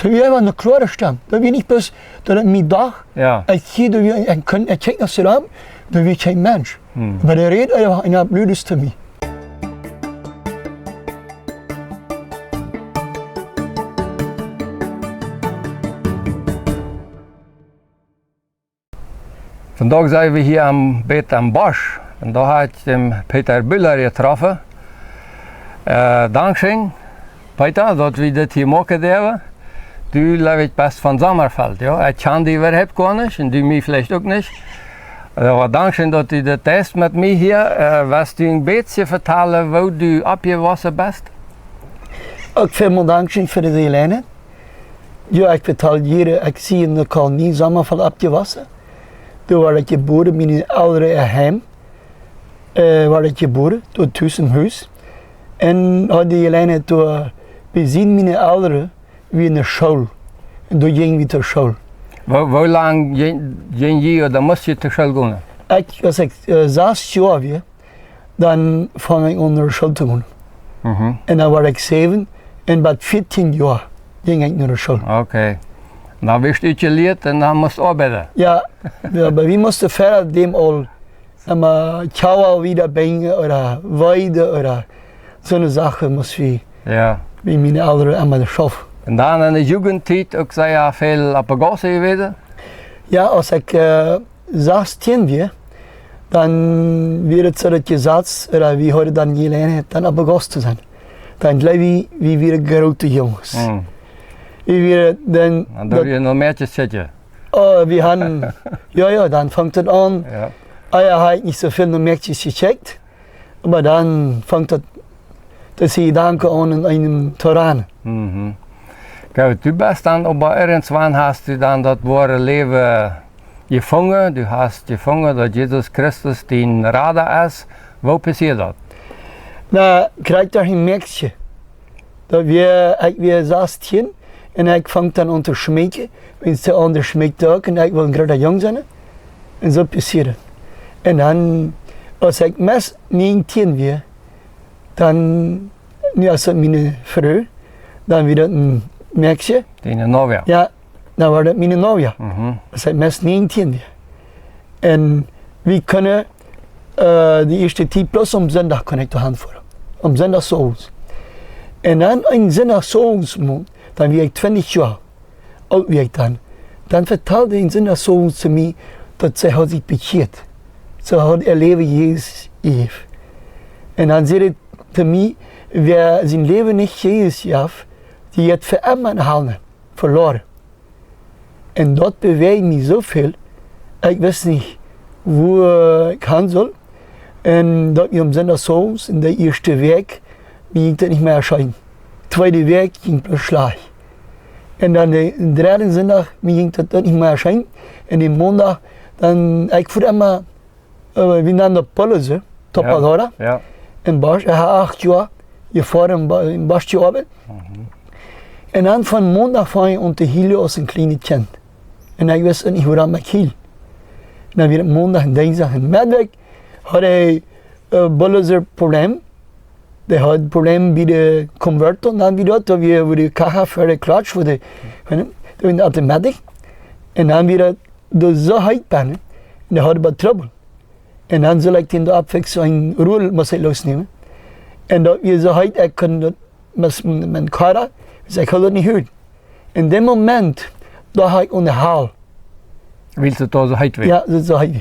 Da wir einfach eine klare Stamm. Da wir nicht bloß, da mit Dach, Ja. als hier, da wir, er checkt nach dem Raum, da wir kein Mensch. Aber der redet einfach einer Blödes zu mir. Vandaag zijn we hier bij den Bosch. En daar had ik Peter Büller getroffen. Dankzij Peter dat we dit hier maken hebben. Du leeft best van Sommerfeld. Ja? Ik ken die überhaupt gar nicht und du mich vielleicht auch nicht. Aber dankzij dat du das test mit mir hier, was du ein bisschen vertellen, wo du abgewassen bist. Ook veel dankzij voor de Helene. Ja, ik vertel hier, ik zie in de kolonie Sommerfeld abgewassen. Daar waar ik geboren, mijn oudere heim. Waar ik geboren, door tussen huis. En had die Helene door bezien mijn ouderen wie in de school. En toen ging we ter school. Hoe lang ging je, dan moest je ter school gaan? Als ik 6 jaar was, dan vang ik onder school te gaan. En dan was ik 7 en bij 14 jaar ging ik naar de school. Oké. Dan wist je geleerd en dan moest je arbeiden. Ja, maar we moesten verder dem al Kauer wieder brengen oder weiden oder zo'n zaken moesten we. Ja. Wie mijn ouderen aan de school. En dan in de jugendtijd ook zei je veel op de gassen geweest? Ja, als ik 16 was, dan werd het zo dat je zat, oder wie heute dan gelernt, dan op de gas te zijn. Dan gelijk wie weer grote jongens. Wie weer dan... Dan doe je nog meertjes zitten. Oh, we hadden... ja, dan vangt het aan. Ja. Eier had niet zoveel nog merkjes gecheckt, maar dan vangt het... Dat zie je danken aan in einem Terrain. Goed, du bist dann aber irgendwann hast du dann das wahre Leben gefunden. Du hast gefunden, dass Jesus Christus dein Radar ist. Wo passiert das? Nou, krijg daar een merkje. Dat ik weer 16 en ik vang dan aan te schmeken. Wenn de ander schmeekt ook en ik wil gerade jong zijn. En zo passiert het. En dan, als ik mes 19 was, dan, nu als het mijn vrouw, dan weer een merkje. Deine Novia? Ja, dan wordt het mijn novia. Als ik mes 19 was. En we kunnen de eerste 10 plus om zondag kan ik de hand voeren. Om zondag s'avonds. En dan een zondag s'avonds, dan was ik 20 jaar oud was ik dan. Dan vertelde een zondag s'avonds zu mij dat zij had zich bekeerd. Ze had haar leven Jezus gegeven. En dan zei hij te mij, wer zijn leven niet Jezus gaf, die heeft voor immer halen, verloren. En dat beweegt me zoveel, ik wist niet hoe ik gaan zal. En dat je om zondagsavonds in de eerste week ging dat niet meer erscheinen. Tweede week ging het slag. En dan de derde zondag ging dat niet meer erscheinen. En die maandag, dan ik voor immer, we namen de Pollen, Topadora. Ja. En Bosch, hij had 8 jaar, je voor in Bosch gearbeitet. En dan van maandag vang je om te hielen als een kleine kind. En ik wist niet hoe dat met hiel. En dan weer maandag en dinsdag en middag had hij een probleem. Hij had een probleem bij de converter. Dan weer dat we de kacha voor de clutch, voor de automatic. En dan weer de zo hard bannen. En dan had hij wat trouble. En dan zal ik in de afwechseling een rol moest losnemen. En dat weer zo hard, ik kon dat met mijn kara, dus ik had het niet goed. In dat moment, daar had ik onderhaal. Willst du da so hart werden? Ja, dat is zo hard.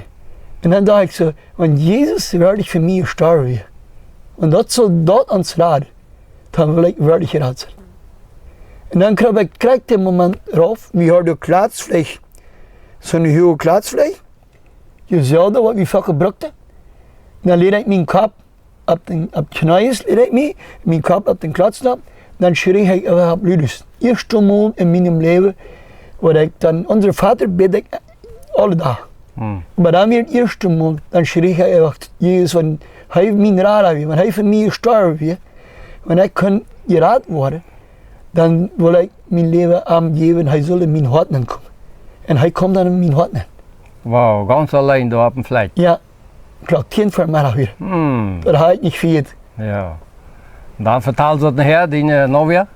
En dan dacht ik zo, want Jezus werd voor mij gestorven. En dat zal dat ons raden, dan wil ik werd geraad zijn. En dan krijg ik het moment eraf, we hadden klaatsvlees, zo'n hoge klaatsvlees. Je zou dat wat we vaak gebruikten. Dan leer ik mijn kop op het knieën, leer ik mee, mijn kop op de klaatsnap. Dan schreef ik over op Ludus. Eerste maal in mijn leven, wat ik dan, onze vader bid ik alle dagen. Maar dan weer het eerste maal, dan schreef ik over Jezus, want hij heeft mijn raad weer, want hij heeft voor mij gestorven weer. Want ik kan geraad worden, dan wil ik mijn leven aangeven, hij zal in mijn harten komen. En hij komt dan in mijn harten. Wow, ganz allein da auf dem Fleck. Ja, ik krijg kind voor mij weer. Dat had ik niet viert. Ja. Und dann vertaalst du das nachher, deine Novia?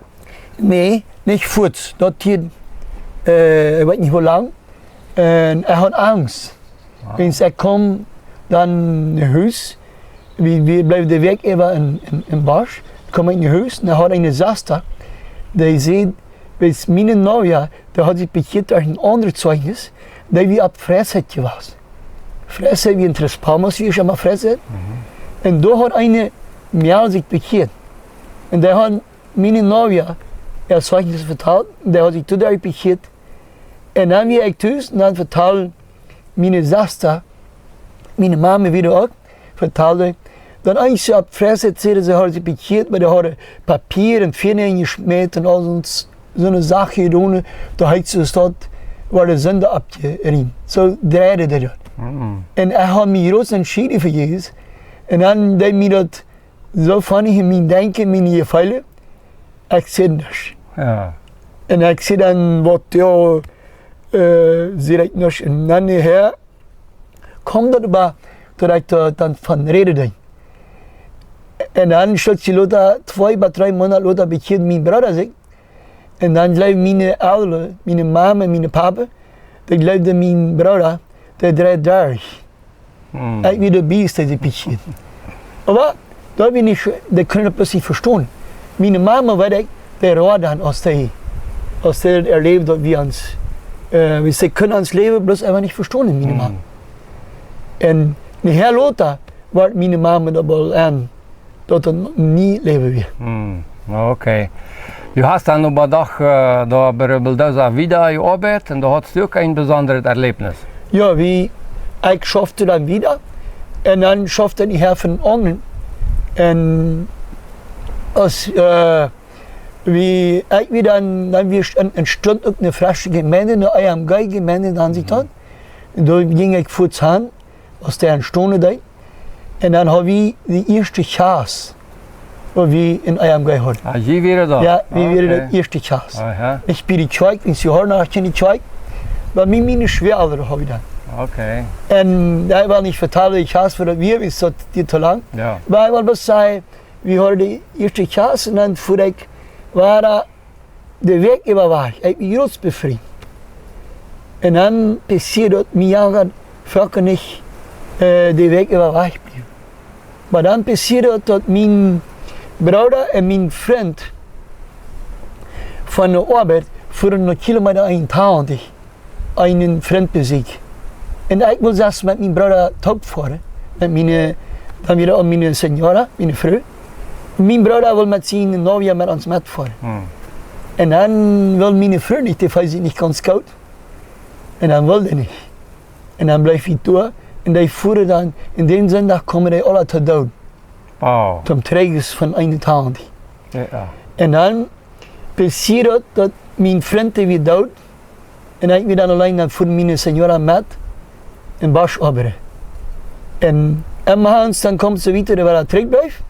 Nee, nicht Furz. Dort hier, ich weiß nicht hoe lang. En hij had angst. Eens hij kwam dan naar huis. We bleven de week even in Bosch. Kwam ik naar huis en hij had een zaster. Die zei, bij mijn nieuwjaar, daar had ik begrepen als een ander zeugnis, dat we op Freizeit was. Freizeit wie in Tres Palmas, wie schon mal Freizeit. En daar had een meer zich begrepen. En die had mijn nieuwjaar, zeugnis verteld. Die had ik toen daar begrepen. En dan weer ik thuis en dan vertelde mijn zuster, mijn mama weer ook, vertelde, dan als je op Freizeit zeiden, ze hadden zich bekeerd, maar ze hadden papier en vinnen ingesmeed en al zo'n zaken gedaan, daar had ze gesteld waar de zonde op je riem. Zo draaide dat. En hij had me groot entschieden voor Jezus. En dan deed me dat zo funny in mijn denken, mijn gevallen, ik zei niks. Ja. En ik zei dan wat, ja, direkt nog en dan her kwam dat maar dat ik dan van reden deed. En dan stond je later 2 bis 3 Monate later bekend mijn broer zich. En dan zei mijn ouders, mijn mama en mijn papa, dat leefde mijn broer, de 3 dagen. Ik weer de beste die bekend. Maar dat ben ik, dat kunnen we precies verstaan. Mijn mama weet ik, die raad als hij erlebt dat we ons. We kunnen ons leven bloß einfach nicht verstehen, meine Mama. En nachher later war meine Mama dabei an, dat het niet leven weer. Okay. Du hast dann aber doch da bei Beldosa wieder gearbeitet und da hattest du auch ein besonderes Erlebnis. Ja, wie ich schaffte dann wieder und dann schaffte ich her von anderen. Und als wie ich wieder dann entstand auch eine frische Gemeinde, eine IMG-Gemeinde dann sich dort. Und da ging ich kurz hin, aus der Stunde da. Und dann habe ich die erste Chance, wo wir in IMG hatten. Ah, Sie wieder da? Ja, wir wieder die erste Chance. Aha. Ich bin die Zeug, wenn Sie hören, ich bin die Zeug. Aber mir meine Schweralter habe ich dann. Okay. Und da war nicht verteilt, die Chance für wir, ist das die zu lang. Ja. Weil ich was sagen, wir hatten die erste Chance und dann fuhr ich, war da der Weg über war. Ich bin groß befreit. Und dann passiert das, mir wirklich nicht der Weg über war blieb. Aber dann passiert das, dass mein Bruder und mein Freund von der Arbeit fuhren noch Kilometer einen Freund besiegt. Und ich will das mit meinem Bruder Tag fahren, mit dann wieder meine Senora, meine Frau. Mein Bruder will mit seinen Novia mit uns mitfahren. Und dann will meine Frau nicht, die weiß ich nicht ganz gut. Und dann will die nicht. Und dann bleib ich da. Und die fuhren dann, in den Sonntag kommen die alle zu dood. Wow. Zum Trägers von einer Tag. Ja. Und dann passiert das, dass mein Freund wieder dood. Und ich bin dann allein dann für meine Senora mit in Bosch arbeiten. Und immer dann kommt sie wieder, weil er zurückbleibt.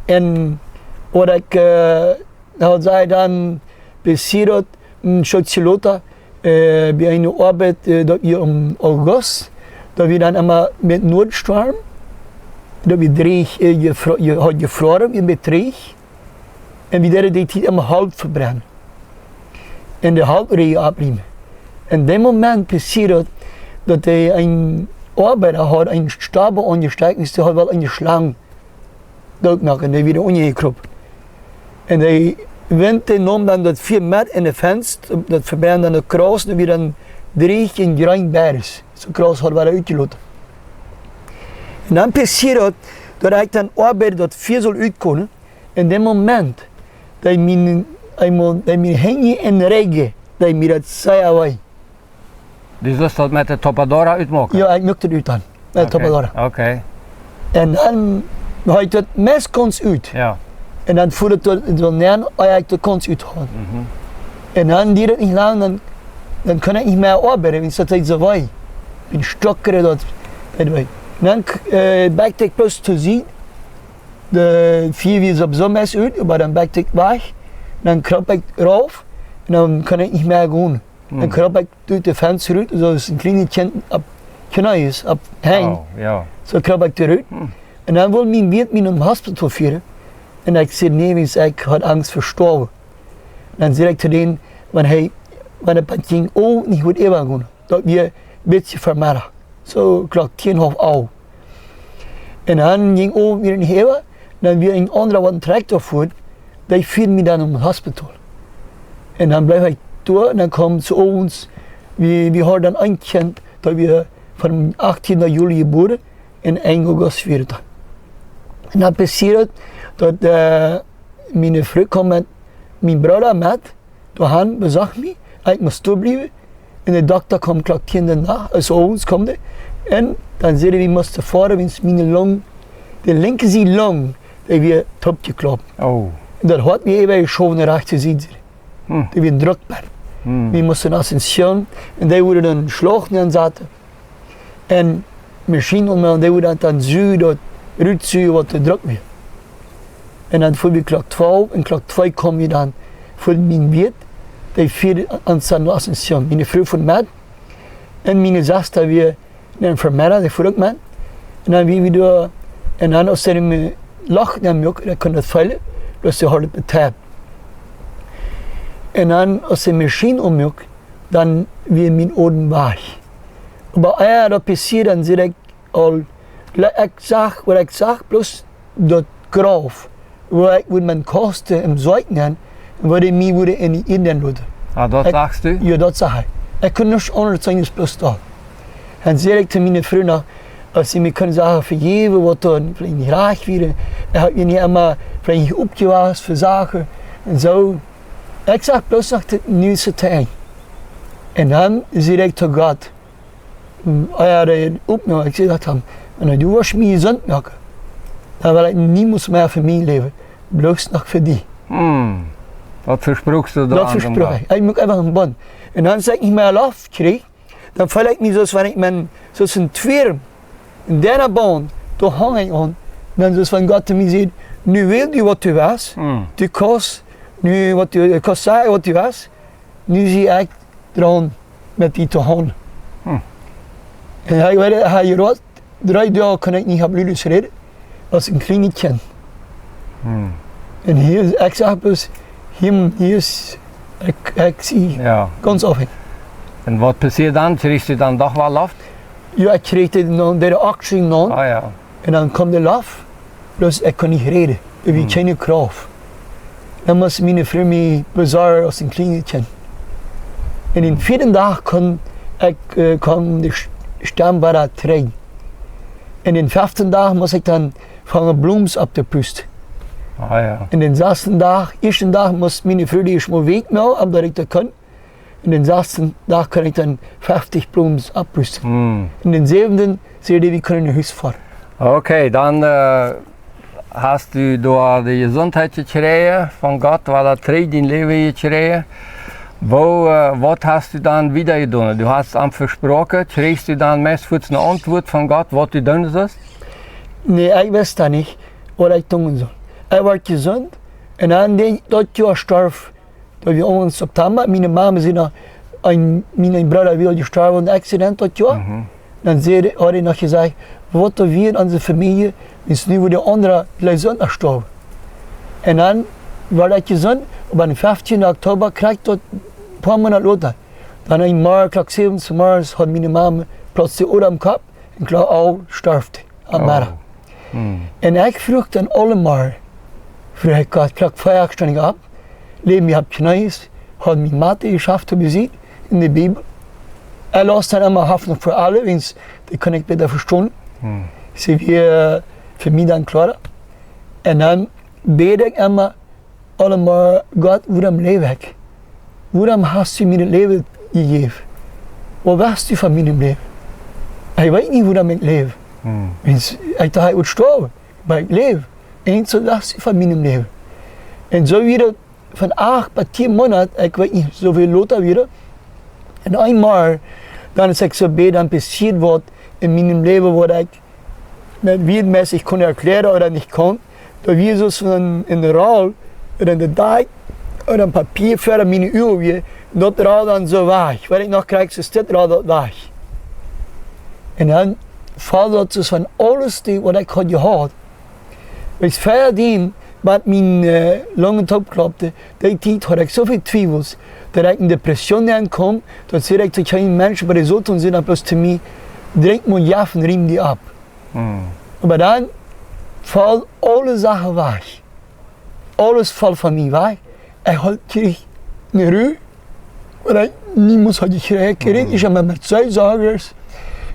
En wat ik zei dan passiert een stukje later bij een arbeid dat we om august, dat we dan immer met Noordstorm, dat we je had gevroren, we met dreig, en we deden die tijd immer halb verbrennen. En de halbregen afnemen. En dat moment passiert dat hij een arbeider had, een Stab angesteckt, is had wel een slang. Dat nog en die wieder ongekropen. En die wind nam dan dat 4 meter in de venster, dat verbrennt dan de kruis, en weer dan dreig in Grijn Bergs. Zo'n kruis had wel uitgelaten. En dan passiert het dat ik dan arbeid dat 4 zal uitkomen. En dat moment, dat mijn hingen en regen, dat mij dat zei away. Dus dat dat met de Topadora uitmaken? Ja, ik maakte het uit dan, met de Topadora. Oké. En dan had het mes kans uit. Ja. En dan voelde het wel neer, als ik de kans uithalen. En dan duurt het niet lang, dan kan ik niet meer arbeiden, want dat is zo wei. Ik ben stokker dat. En dan bakte ik plus te zien, de 4 uur op zo'n mes uit, maar dan bakte ik weg. Dan krap ik rauf en dan kan ik niet meer gaan. Dan krap ik uit de venster uit, zoals een kleine knuis op heen. Oh, ja. Zo krap ik eruit. En dan wil mijn weet me naar het hospital vieren. En ik zei nee, want ik had angst voor sterven. Dan zei ik te denen, wanneer het ging ook niet goed even dat we een beetje vermiddag. Zo klok 10:30. En dan ging ook weer niet even, dan weer een andere wat een tractor voert, die vierde me dan om het hospital. En dan blijf ik door en dan komt ze ons, we hadden dan een kind dat we van 18 juli geboren en 1 augustus weer dan. En dan passeert dat mijn vrouw kwam met mijn broer met, toen hij bezag me, ik moest toeblijven. En de dokter kwam klok 10 de nacht, als ons kwam en dan zeiden we moesten varen, want mijn long, de linker long, die weer topje klopt. Oh. En dat had me even geschoven naar achter zitten. Die weer druk werden. We moesten naar zijn station en die worden dan slagen en zaten. En misschien omdat die worden dan zuur, dat ruitzuur wat te druk weer. En dan voor we klok 12 en klok 2 kom je dan voor mijn bed. Die vierde aan zijn station. Mijn vrouw voor mij en mijn zuster weer naar een vermiddag, die voor ook mij. En dan wie we door, en dan als ze me lachen naar mij ook, dan kon dat vallen, dus ze hadden het betalen. En dan als ze machine om mij, dan weer mijn oren weg. Maar dat passiert, dan zit ik al, ik zag wat ik zag, plus dat graaf, waar ik met mijn kosten in Zuiden gaan, waar ik mij worden in die Indien doet. Ah, dat zagst u? Ja, dat zag ik. Ik kon niets anders zijn als plus dat. En zei ik tegen mijn vrienden, als ze me kunnen zeggen vergeven, wat dan vielleicht graag weer, ik heb je niet helemaal vielleicht opgewaasd voor zaken en zo. Ik zag plus nog het nieuwste tijd. En dan zei ik tot God, ik zei dat hem, en du was me gezond maken. Dan wil ik niemand meer voor mij leven, bloos nog voor die. Wat versprookst u dan? Dat versprook ik. Ik moet even een band. En dan zeg ik niet meer af kreeg, dan voel ik me zoals wanneer ik mijn, zoals een tweerum, een derde band, toch hang ik aan. Dan zoals van God te mij zegt, nu weet je wat u was, de kost, nu wat u kost zeggen wat u was, nu zie ik eraan met die te hangen. En hij weet, hij rood, 3 dagen kan ik niet op Lulus reden, als een klein kind. En hier, ik zeg dus, hier is, ik zie, ganz af. En wat passiert dan? Kreeg u dan toch wel af? Ja, ik kreeg de actie aan. Ah ja. En dan kwam de laf, dus ik kon niet rijden. Ik was geen kracht. Dan moest mijn vrouw me bezorgen als een klein kind. En in de 4e dag kon ik de stembare trein. En in de 5e dag moest ik dan van een bloems op de pust. Ah ja. En in de 6e dag, eerste dag moest mijn vrouw eerst maar week melden, omdat ik dat kon. En in de 6e dag kon ik dan 50 bloems oppusten. En in de 7e zei hij, we kunnen naar huis varen. Oké, dan hast u door de gezondheid gekregen van God, waar dat treed in leven gekregen. Wat hast u dan wieder gedaan? U hast am versproken, kreeg u dan meest een antwoord van God, wat u doen zou? Nee, ik wist dat niet, wat ik doen zou. Ik werd gezond en dan dat jaar stierf, dat we in september, mijn mama zei nog, mijn broer wilde gestorven in een accident dat jaar. Dan had hij nog gezegd, wat we in onze familie, is nu voor de andere gezond gestorven. En dan werd ik gezond, op de 15 oktober kreeg ik dat een paar maanden later. Dan in maart, klok 7 maart, had mijn mama plötzlich oor am kop en klok al sterfte am middag. En ik vroeg dan allemaal, ik had klok 5 stond ik op, leef me op knieën, had mijn maten geschafft te bezien in de Bibel. Hij las dan immer Hoffnung für alle, want die kan ik beter verstaan. Ze weer voor mij dan klaar. En dan bid ik immer allemaal, God, waarom leef ik? Waarom hast u mij het leven gegeven? Wat wist u van mijn leven? Hij weet niet waarom ik leef. Ik dacht, hij wordt sterven, maar ik leef. En zo wist u van mijn leven. En zo weer van 8 tot 10 maanden, ik weet niet zoveel later weer. En eenmaal, dan is ik zo bij, dan passiert wat in mijn leven, wat ik niet weermäßig kon erklären oder nicht kon. Da wir so in der Raal, oder in der Dijk, oder ein Papier für meine Uhr, wie, dat Raal dann so weg. Wenn ich noch kriege, so ist das Raal dat weg. Und dann fällt das so von alles, was ich hatte gehad. Weil verder wat mijn longen opklopte, die tijd had ik zoveel twijfels, dat ik in depressie aankwam, dat zei ik tot geen mensen bij de zot en zei plus te mij, drink moet jaffen, riem die ab. Maar dan valt alle zaken weg. Alles valt van mij weg. Ik kreeg een ruw, waar ik niet moest had gekregen. Ik heb met mijn zuizagers,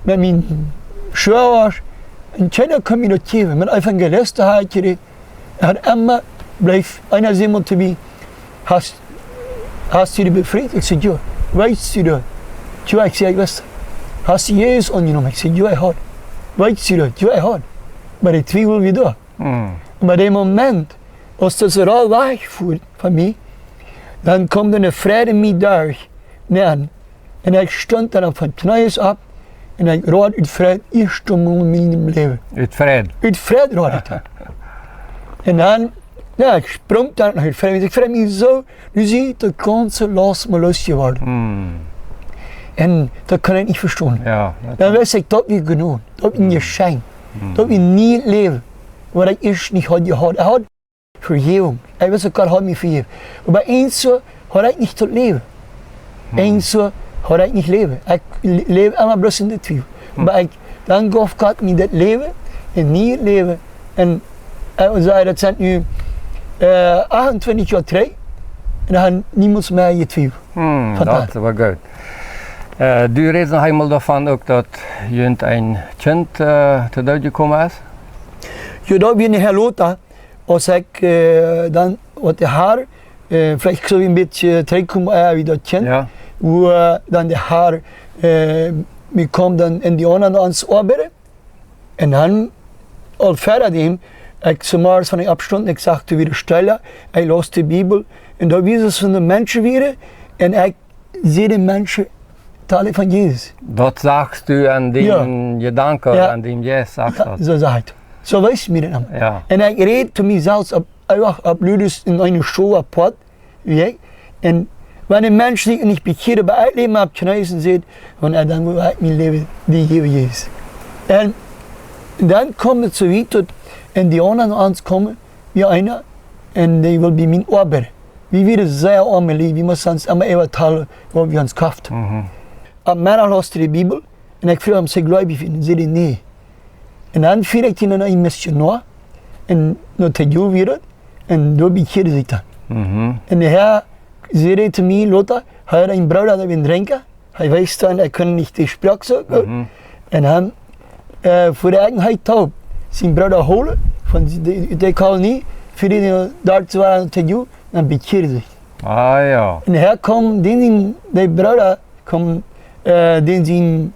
met mijn schouwers, en China kon me dat geven. Met evangelisten had ik gekregen. En Emma bleef, einer zei maar te mij, hast du die bevrijd? Ik zei, ja. Weet je dat? Ja, ik zei, ik wist. Hast du Jezus aangenomen? Ik zei, ja, ik had. Weet je dat? Ja, ik had. Maar ik twijfel weer door. Maar op dat moment, als dat er al wegvoert van mij, dan komt er een vredemiddag aan. En ik stond dan van knieën op en ik raad uit vrede eerste mal in mijn leven. Uit vrede? Uit vrede raad ik dat. En dan, ja, ik sprong dan naar het vrede. Ik vreet me zo, nu zie je de kansen laatst maar losgeworden. En dat kan ik niet verstaan. Ja, dan wist ik dat weer genoeg, dat in je schijn, dat weer niet leven, wat ik eerst niet had gehad. Ik had vergeving, ik wist ik had me vergeven. Maar eens zo had ik niet tot leven. Eens zo had ik niet leven. Ik leef allemaal bloos in de twijfel. Maar dan gaf God me dat leven en niet leven. En zei dat zijn nu 28 jaar terug en dan niemand meer je twijfel. Dat was goed. Du redet nog eenmaal daarvan ook dat je een kind te dood gekomen is? Ja, dat ben ik heel later. Als ik dan wat de haar, vielleicht zo een beetje terugkomen wie dat kind, ja. Hoe dan de haar me komt dan in die anderen aan het arbeiden. En dan, al verder dan, ik zeg maar van de afstand, ik zag te weer stellen, ik las de Bijbel en daar wisten ze de mensen weer en ik zie de mensen talen van Jezus. Dat zagst u aan die gedanken, aan die Jezus zag dat. Zo zei het. Zo wist me dat. Ja. En ik reed te mezelf op Ludus in een show apart, weet en wanneer mensen die niet bekeerd bij het leven op knieën zitten, dan moet ik mijn leven die geven Jezus. En dan komt het zoiets dat en die anderen aan komen, wie einer, en die wil bij mijn arbeiden. Wie willen zeer arme leven, wie moet ons allemaal even talen wat we ons kracht. Op middag las de Bijbel en ik vroeg hem, ze gelovig vinden, zei hij nee. En dan viel ik naar een missionair en naar de wereld en daar bekeerde zich dan. En de Heer zei te mij, Lothar, hij had een bruid dat we drinken, hij wist dan, hij kon niet de spraak zo goed. En dan, voor de eigenheid taub, zijn bruid holen, van de kolonie, voor die daar te waren te doen, dan bekeerde zich. Ah ja. En hij kwam, die bruid kwam, die zijn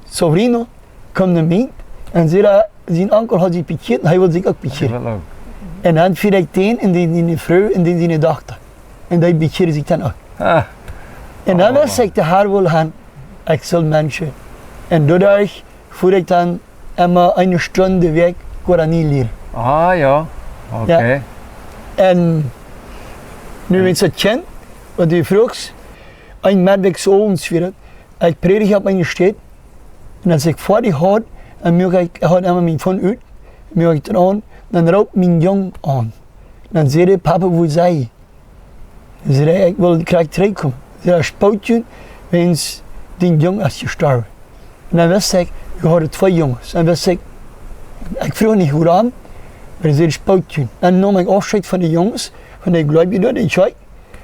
sovrino, kwam naar mij en zei dat zijn onkel had zich bekeerd en hij wil zich ook bekeren. En dan viel ik teen en die vrouw en die dochter. En die bekeerde zich dan ook. En dan wist ik de haar wil gaan, ik zal mensen. En doordat voer ik dan maar een stunde weg, Koranie leren. Ah ja, oké. Ja. En nu is het kind, wat u vroeg, een merk zo ons weer. Ik predik op mijn stad. En als ik voor die houd, en nu ik houd helemaal mijn phone uit, nu ik het aan, dan roept mijn jong aan. Dan zei hij, papa, hoe zei je? Dan zei hij, ik wil graag terugkomen. Dan zei hij, spoutje, wens die jong is gestorven. En dan wist ik, je had 2 jongens. En wist ik vroeg niet hoe aan, maar hij zei, spoutje. En dan nam ik afscheid van de jongens, van de gelovigen, die zei,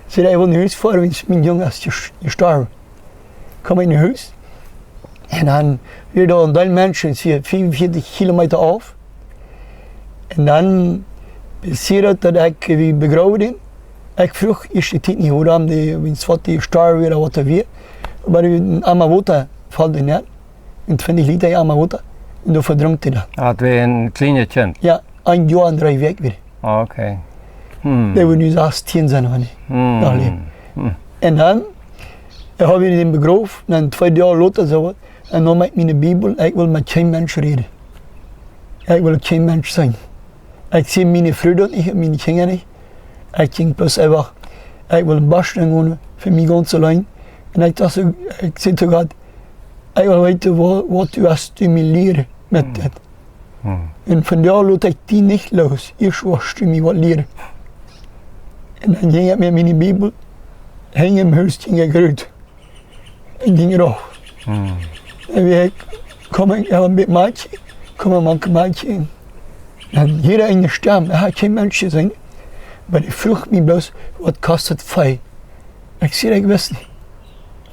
zei hij, wil naar huis voor, wens mijn jong is gestorven. Kom ik naar huis. En dan weer door een deel mensen, 45 kilometer af. En dan passiert dat ik weer begraven ben. Ik vroeg eerst de tijd niet hoe dan die gestorven weer wat er weer. Maar aan water valt er net. En 20 liter aan water. En dan verdronk hij dat. Had weer een kleine kind? Ja, 1 jaar en 3 weken weer. Oké. Dat we nu 16 zijn van En dan heb ik hem begraven. En 2 jaar later zo. En dan met mijn Bijbel, ik wil met geen mens reden. Ik wil geen mens zijn. Ik zie mijn vrouw niet, mijn kinderen niet. Ik ging plus even, ik wil een barsten wonen, voor mij ganz alleen. En ik zei tegen God, ik wil weten wat u has te me leren met dit. En van daar liet ik die niet los. Eerst was ik me wat leren. En dan ging ik met mijn Bijbel, ging in mijn huis, ging ik uit. En ging eraf. En weer kom ik een beetje maatje, kom een maatje in. En jeder in de stem, er had geen mensen zijn. Maar die vroeg me bloos, wat kost het vijf? Ik zei, ik wist niet.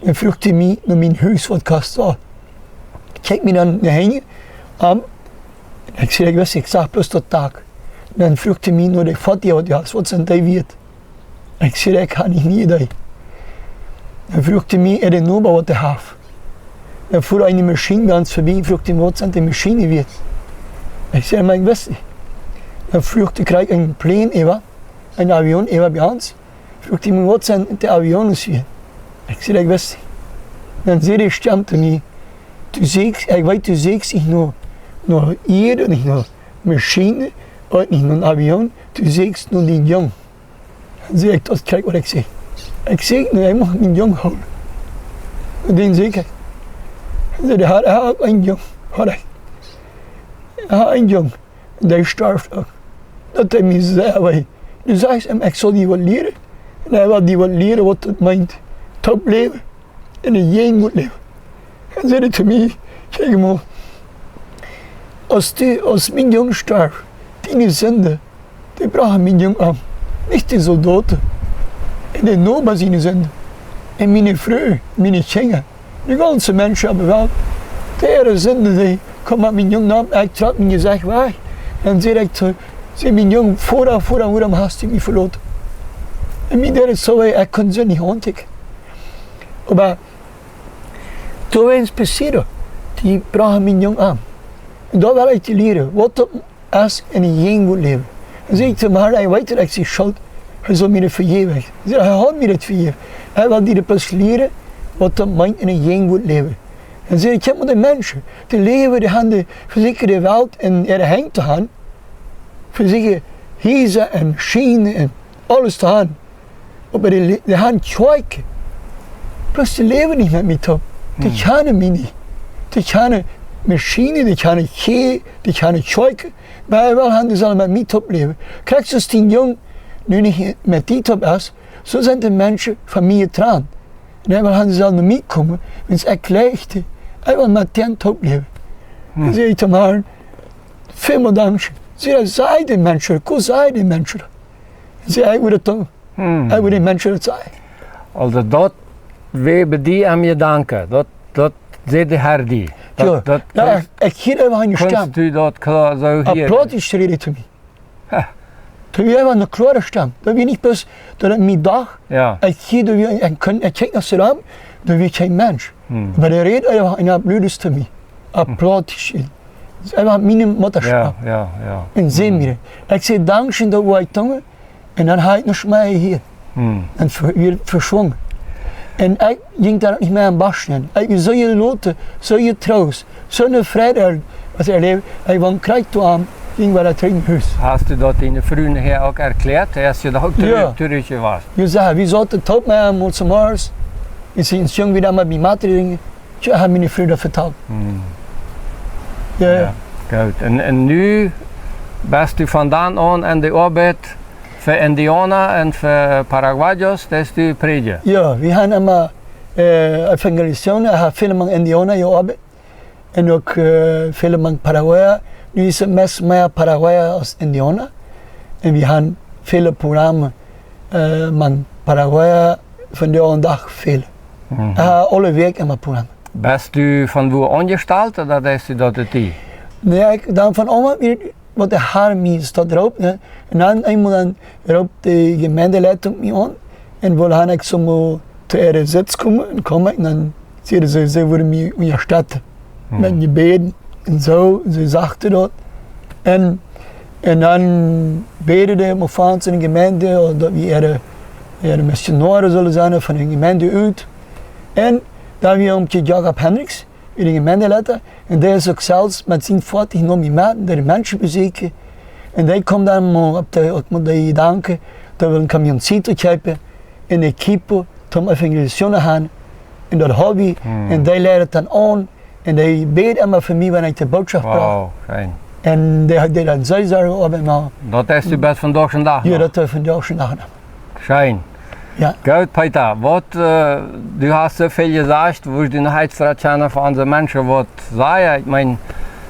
En vroeg hij mij naar mijn huis, wat kost dat? Kijk me dan naar heen aan. Ik zei, ik wist niet, ik zag plus tot taak. Dan vroeg hij mij naar de vatjas, wat zijn die weet? Ik zei, ik ga niet idee. Dan vroeg hij mij, er is nog wat te hebben. Dan voer hij de machine bij ons voorbij, vroeg hij me, wat zijn die machine weet? Ik zei, maar ik wist niet. Dan vroeg hij, krijg ik een plane even, een avion even bij ons. Vroeg hij me, wat zijn de aviones weer? Ik zei, ik wist niet. Dan zei hij, stem te mij, ik weet, toen zei ik nog hier, niet nog machine, of niet nog een avion, toen zei ik nog die jong. Dan zei ik, tot kijk wat ik zeg. Ik zei, nee, hij mag mijn jong houden. En dan zei ik, hij zei, hij had een jong, had hij. Hij had een jong, en die starft ook. Dat hij me zei, dus zei hij, ik zal die wat leren. En hij wil die wat leren wat het meint, top leven, en een jeng moet leven. En zei hij te mij, kijk maar, als mijn jong starft, die zonde, die brachten mijn jong aan. Niet de soldaten. En de noben zijn zonde. En mijn vrouw, mijn kinderen, de ganze mensen hebben wel. De zonde, die komt met mijn jong naar, ik trap me gezegd weg. En zei ik terug, zei mijn jong, vooraf, waarom hast je me verlaten? En mij deed het zo, ik kon ze niet aantikken. Maar toen was het passeren, die brachten mijn jong aan. En dat wil ik te leren, wat als in een jeng moet leven. Dan zei ik te hem, hij weet dat ik zeg, schuld, hij zal me het vergeven. Hij zei, hij had me het vergeven. Hij wil die pas leren wat dat meint in een jeng moet leven. En zei ik, heb maar de mensen, die leven, die gaan de verzekerde wereld en er heen te gaan. Verzekerde hiezen en schenen en alles te gaan. Maar die gaan kijken. Plus die leven niet met mij top. Die gaan me niet. Die gaan machine, die gaan gee, die gaan kijken. Maar hij wil gaan dus al met mij top leven. Kijk, zoals die jong nu niet met die top is, zo zijn de mensen van mij traan. En hij wil gaan dus al naar mij komen, want ik leegte. Hij wil met die top leven. Dan zei ik te hem, veel meer dank. Zij de mensen, hoe zij de mensen. Zei hij moet het doen. Hij moet de mensen het zeggen. Also dat we bij die aan je danken. Dat zei de Herr die. Ja, ik geef hem aan je stem. Kunst u dat klaar zo hier? Applaudis reden te mij. Toen jij een klare stem. Dat weet niet pas dat ik mijn dag. Ja. Ik geef ik kijk naar zijn raam, dan weet geen mens. Maar de reden en applaudis te mij. Applaudis. Hij was mijn moederspraak. Ja. En zei me. Ik zei dankzij dat wij tongen. En dan ga ik naar mij hier. En weer verschwongen. En ik ging daar niet meer aan basten. Ik zou je loten, zou je troost, zo'n vrede was er leven. Ik van krijg toe aan, ging bij dat huis. Hast du dat in de vrienden ook erklärt, als je dat ook terug was? Je zei, wie zou het top met hem, onze mars? En sinds jong weer met mijn mater dingen. Je hebt mijn vrienden verteld. Ja. Goed. En nu bent u vandaan aan en de arbeid voor Indianen en voor Paraguayos, dat is uw predigen? Ja, we gaan allemaal evangelisationen, we gaan veel met Indianen gearbeitet. En ook veel met Paraguay. Nu is het meer Paraguay als Indianen. En we gaan veel programma's met Paraguay van de dag veel. Alle week in mijn programma. Bent u van waar aangesteld of dat is u dat het die? Nee, ik dan van allemaal weer wat de harmie staat erop. Ne? En dan eenmaal dan erop de gemeente leidt op me aan. En wil gaan ik zo te ihre Sitz komen en kom en dan zeiden ze worden me ondersteunen. Met je beden en zo, ze zachten dat. En dan beden de Mofaans in de gemeente, dat we ihre missionaren zullen zijn van de gemeente uit. En dan weer een keer Jacob Hendricks in de gemeente letten. En die is ook zelfs met zijn vader nog mee met, de mensen bezoeken. En die komt dan op de danken dat we een camioncito hebben in de keeper om evangelisationen gaan. En dat hobby. En die leiden het dan aan. En die beden immer voor mij wanneer ik de boodschap praat. Wow, fijn. En die dan zei zeggen, oh, maar Dat is u best vandaag en dag. ja, nog. dat vandaag schon nachher. Schön. Ja. Gut, Peter, du hast so viel gesagt, wo du noch jetzt verstanden von unseren Menschen, was sagen. Ich meine,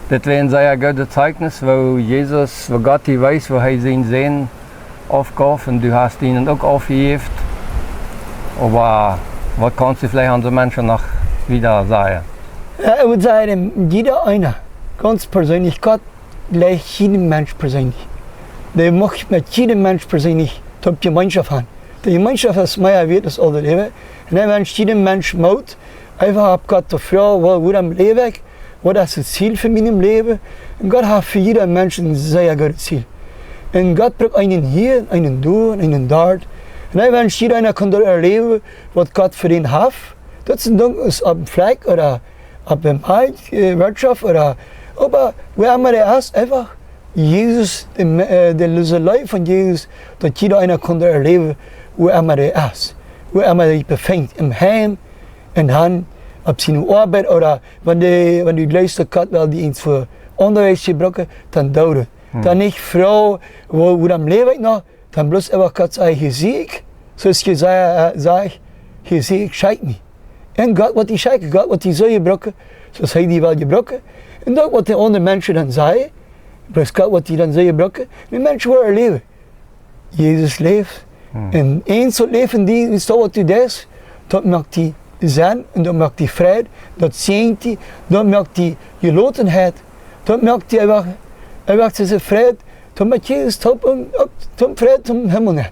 das wäre ein sehr gutes Zeugnis, wo Jesus, wo Gott die weiß, wo er seinen Sehen aufgab und du hast ihnen auch aufgegeben. Aber was kannst du vielleicht unseren Menschen noch wieder sagen? Ja, ich würde sagen, jeder einer, ganz persönlich, Gott gleich jedem Mensch persönlich. Der macht mit jedem Mensch persönlich die Gemeinschaft haben. Die Gemeinschaft ist mehr wert als alle Leben. Und wenn jedem Mensch macht, einfach ab Gott die Frage, wo am Leben, was ist das Ziel für mein Leben? Und Gott hat für jeden Menschen ein sehr gutes Ziel. Und Gott braucht einen hier, einen da, einen dort. Und wenn jeder einer kann erleben, was Gott für ihn hat, das ist auf dem Fleck oder auf dem Wirtschaft oder aber wer immer der ist, einfach Jesus, der Löselei von Jesus, dass jeder einer kann erleben, wo immer der ist, wo immer der sich befindet, im Heim, in Hand, auf seine Arbeit oder wenn die Leute hat, weil die ihn für Unterwegs gebrochen, dann dauert. Dann nicht Frau, wo am Leben noch, dann bloß einfach Gott sagt, hier sehe ich, so ist gesagt, hier sehe ich, scheit mich. En Gott wat die scheiken, Gott wat die zo gebroken, zoals hij die wel gebroken. En dat wat de andere mensen dan zeiden, bloos Gott wat die dan zo gebroken, die mensen willen leven. Jezus leeft. En eens zo leven die, is dat wat hij doet, dat maakt die zin en dat maakt die vrede, dat zeent die, dat maakt die gelotenheid, dat maakt die einfach diese vrede, dat maakt Jezus tot vrede tot Himmel neemt.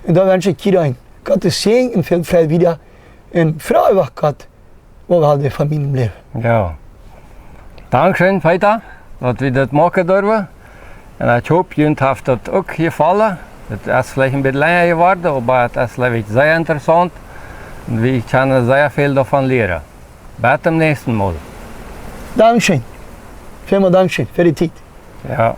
En dat wens ik iedereen. Gott is zegen en veel vrede wieder. En vrouw einfach Gott, wo wir halt von meinem Leben. Ja. Dankeschön, Peter, dass wir das machen dürfen. Und ich hoffe, ihr habt das auch gefallen. Das ist vielleicht ein bisschen länger geworden, aber das ist wirklich sehr interessant. Und wir können sehr viel davon lernen. Bis zum nächsten Mal. Dankeschön. Vielmals Dankeschön für die Zeit. Ja.